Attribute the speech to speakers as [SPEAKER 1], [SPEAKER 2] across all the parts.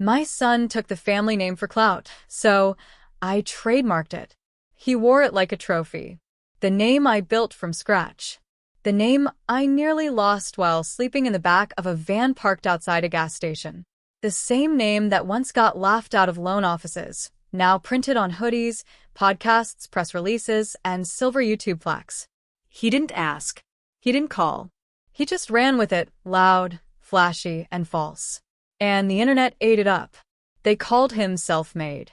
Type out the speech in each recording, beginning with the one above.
[SPEAKER 1] My son took the family name for Clout, so I trademarked it. He wore it like a trophy. The name I built from scratch. The name I nearly lost while sleeping in the back of a van parked outside a gas station. The same name that once got laughed out of loan offices, now printed on hoodies, podcasts, press releases, and silver YouTube plaques. He didn't ask. He didn't call. He just ran with it, loud, flashy, and false. And the internet ate it up. They called him self-made.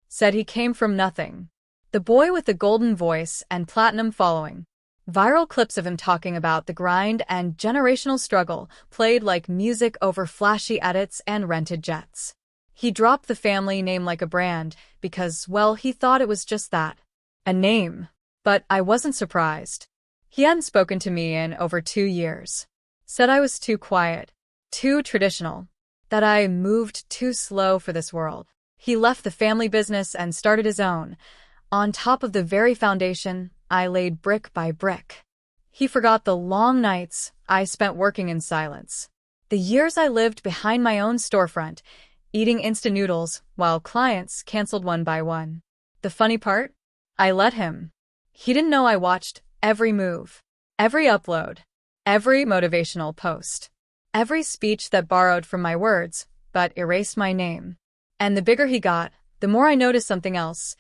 [SPEAKER 1] Said he came from nothing. The boy with the golden voice and platinum following. Viral clips of him talking about the grind and generational struggle played like music over flashy edits and rented jets. He dropped the family name like a brand because, well, he thought it was just that. A name. But I wasn't surprised. He hadn't spoken to me in over 2 years. Said I was too quiet, too traditional, that I moved too slow for this world. He left the family business and started his own, on top of the very foundation I laid brick by brick. He forgot the long nights I spent working in silence, the years I lived behind my own storefront, eating instant noodles while clients canceled one by one. The funny part? I let him. He didn't know I watched every move, every upload, every motivational post, every speech that borrowed from my words but erased my name. And the bigger he got, the more I noticed something else.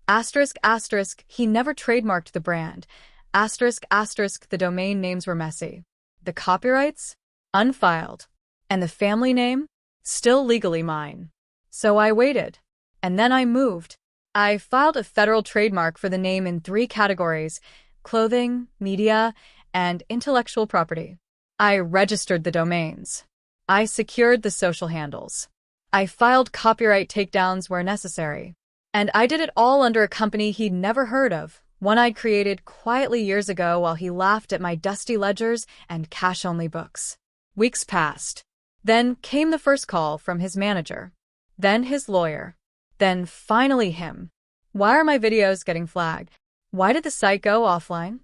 [SPEAKER 1] Asterisk, asterisk, he never trademarked the brand. Asterisk, asterisk, the domain names were messy. The copyrights? Unfiled. And the family name? Still legally mine. So I waited. And then I moved. I filed a federal trademark for the name in 3 categories: clothing, media, and intellectual property. I registered the domains. I secured the social handles. I filed copyright takedowns where necessary. And I did it all under a company he'd never heard of, one I'd created quietly years ago while he laughed at my dusty ledgers and cash-only books. Weeks passed. Then came the first call from his manager. Then his lawyer. Then finally him. Why are my videos getting flagged? Why did the site go offline?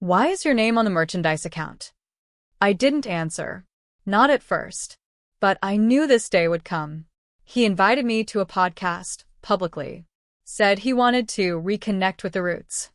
[SPEAKER 1] Why is your name on the merchandise account? I didn't answer. Not at first. But I knew this day would come. He invited me to a podcast, publicly. Said he wanted to reconnect with the roots.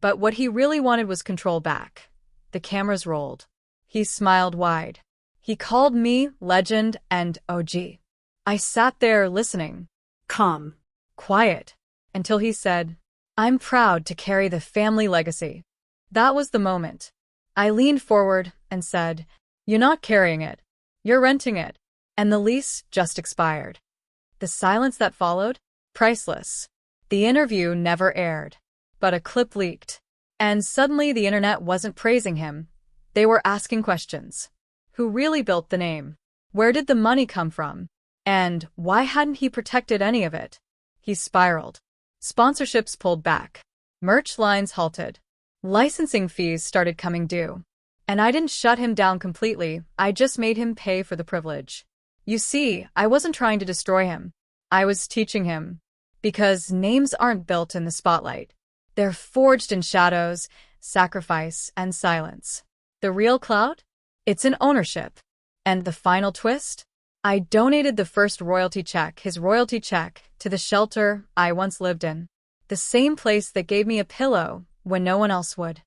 [SPEAKER 1] But what he really wanted was control back. The cameras rolled. He smiled wide. He called me legend and OG. I sat there listening. Calm. Quiet. Until he said, "I'm proud to carry the family legacy." That was the moment. I leaned forward and said, "You're not carrying it. You're renting it." And the lease just expired. The silence that followed? Priceless. The interview never aired. But a clip leaked. And suddenly the internet wasn't praising him. They were asking questions. Who really built the name? Where did the money come from? And why hadn't he protected any of it? He spiraled. Sponsorships pulled back. Merch lines halted. Licensing fees started coming due. And I didn't shut him down completely, I just made him pay for the privilege. You see, I wasn't trying to destroy him. I was teaching him. Because names aren't built in the spotlight. They're forged in shadows, sacrifice, and silence. The real Clout? It's in ownership. And the final twist? I donated the first royalty check, his royalty check, to the shelter I once lived in. The same place that gave me a pillow when no one else would.